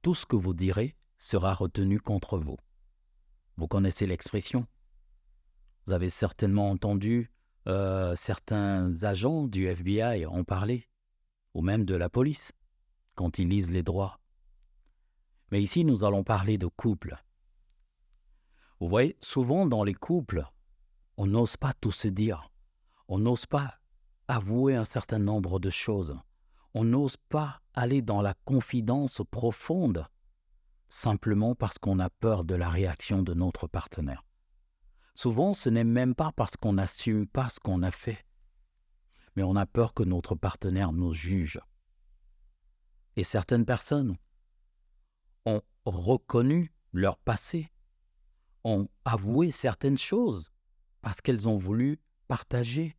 Tout ce que vous direz sera retenu contre vous. Vous connaissez l'expression. Vous avez certainement entendu certains agents du FBI en parler, ou même de la police, quand ils lisent les droits. Mais ici, nous allons parler de couple. Vous voyez, souvent dans les couples, on n'ose pas tout se dire. On n'ose pas avouer un certain nombre de choses. On n'ose pas aller dans la confidence profonde, simplement parce qu'on a peur de la réaction de notre partenaire. Souvent, ce n'est même pas parce qu'on n'assume pas ce qu'on a fait, mais on a peur que notre partenaire nous juge. Et certaines personnes ont reconnu leur passé, ont avoué certaines choses parce qu'elles ont voulu partager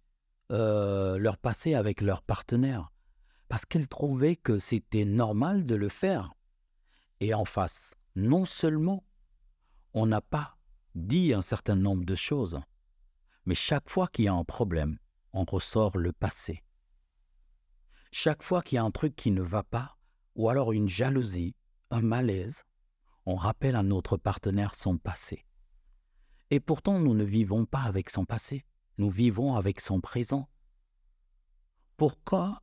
leur passé avec leur partenaire, parce qu'elles trouvaient que c'était normal de le faire. Et en face, non seulement on n'a pas dit un certain nombre de choses, mais chaque fois qu'il y a un problème, on ressort le passé. Chaque fois qu'il y a un truc qui ne va pas, ou alors une jalousie, un malaise, on rappelle à notre partenaire son passé. Et pourtant, nous ne vivons pas avec son passé, nous vivons avec son présent. Pourquoi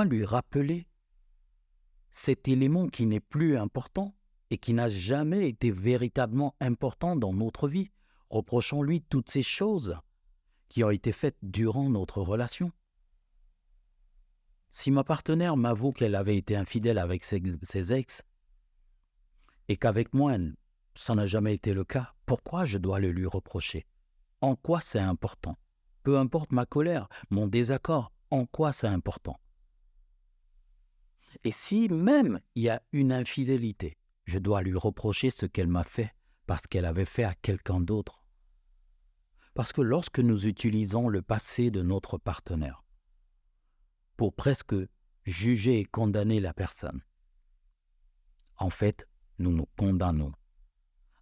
lui rappeler cet élément qui n'est plus important et qui n'a jamais été véritablement important dans notre vie? Reprochons-lui toutes ces choses qui ont été faites durant notre relation. Si ma partenaire m'avoue qu'elle avait été infidèle avec ses ex et qu'avec moi, ça n'a jamais été le cas, pourquoi je dois le lui reprocher? En quoi c'est important? Peu importe ma colère, mon désaccord, en quoi c'est important? Et si même il y a une infidélité, je dois lui reprocher ce qu'elle m'a fait parce qu'elle avait fait à quelqu'un d'autre. Parce que lorsque nous utilisons le passé de notre partenaire pour presque juger et condamner la personne, en fait, nous nous condamnons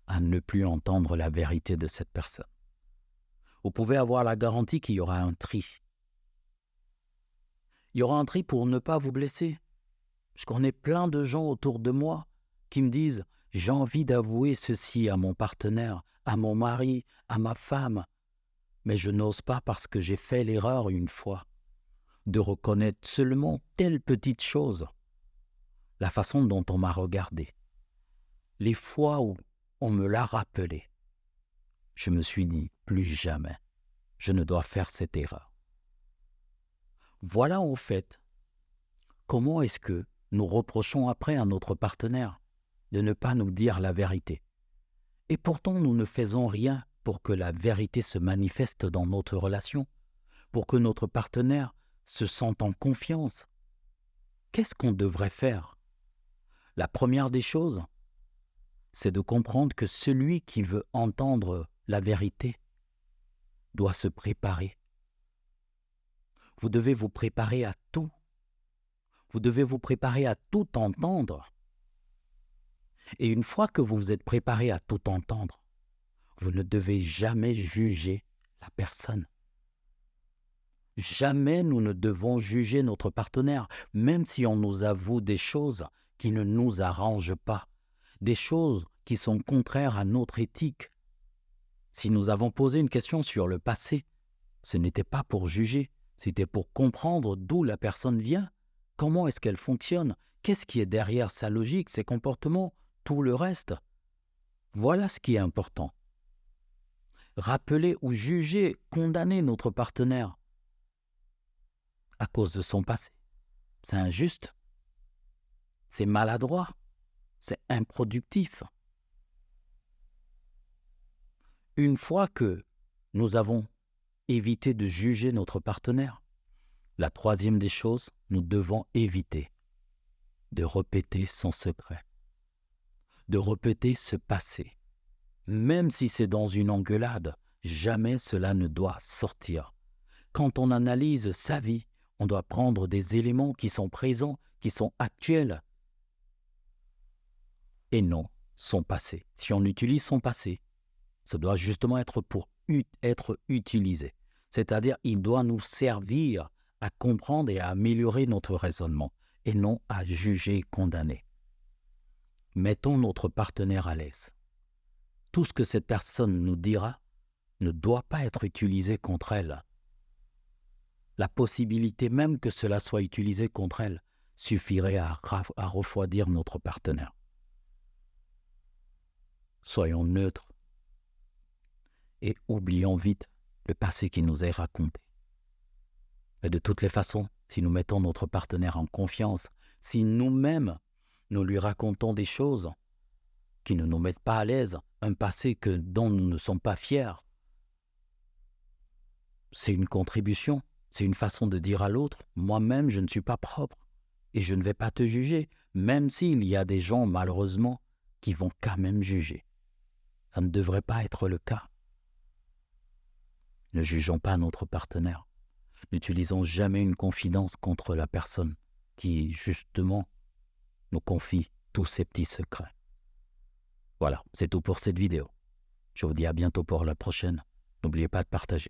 à ne plus entendre la vérité de cette personne. Vous pouvez avoir la garantie qu'il y aura un tri. Il y aura un tri pour ne pas vous blesser. Je connais plein de gens autour de moi qui me disent « j'ai envie d'avouer ceci à mon partenaire, à mon mari, à ma femme, mais je n'ose pas parce que j'ai fait l'erreur une fois de reconnaître seulement telle petite chose, la façon dont on m'a regardé. Les fois où on me l'a rappelé, je me suis dit plus jamais, je ne dois faire cette erreur. » Voilà en fait comment est-ce que nous reprochons après à notre partenaire de ne pas nous dire la vérité. Et pourtant, nous ne faisons rien pour que la vérité se manifeste dans notre relation, pour que notre partenaire se sente en confiance. Qu'est-ce qu'on devrait faire? La première des choses, c'est de comprendre que celui qui veut entendre la vérité doit se préparer. Vous devez vous préparer à tout. Vous devez vous préparer à tout entendre. Et une fois que vous vous êtes préparé à tout entendre, vous ne devez jamais juger la personne. Jamais nous ne devons juger notre partenaire, même si on nous avoue des choses qui ne nous arrangent pas, des choses qui sont contraires à notre éthique. Si nous avons posé une question sur le passé, ce n'était pas pour juger, c'était pour comprendre d'où la personne vient, comment est-ce qu'elle fonctionne, qu'est-ce qui est derrière sa logique, ses comportements, tout le reste. Voilà ce qui est important. Rappeler ou juger, condamner notre partenaire à cause de son passé, c'est injuste, c'est maladroit, c'est improductif. Une fois que nous avons évité de juger notre partenaire, la troisième des choses, nous devons éviter de répéter son secret, de répéter ce passé. Même si c'est dans une engueulade, jamais cela ne doit sortir. Quand on analyse sa vie, on doit prendre des éléments qui sont présents, qui sont actuels, et non son passé. Si on utilise son passé, ça doit justement être pour être utilisé. C'est-à-dire, il doit nous servir à comprendre et à améliorer notre raisonnement, et non à juger et condamner. Mettons notre partenaire à l'aise. Tout ce que cette personne nous dira ne doit pas être utilisé contre elle. La possibilité même que cela soit utilisé contre elle suffirait à refroidir notre partenaire. Soyons neutres et oublions vite le passé qui nous est raconté. Mais de toutes les façons, si nous mettons notre partenaire en confiance, si nous-mêmes nous lui racontons des choses qui ne nous mettent pas à l'aise, un passé dont nous ne sommes pas fiers, c'est une contribution, c'est une façon de dire à l'autre, moi-même je ne suis pas propre et je ne vais pas te juger, même s'il y a des gens malheureusement qui vont quand même juger. Ça ne devrait pas être le cas. Ne jugeons pas notre partenaire. N'utilisons jamais une confidence contre la personne qui, justement, nous confie tous ses petits secrets. Voilà, c'est tout pour cette vidéo. Je vous dis à bientôt pour la prochaine. N'oubliez pas de partager.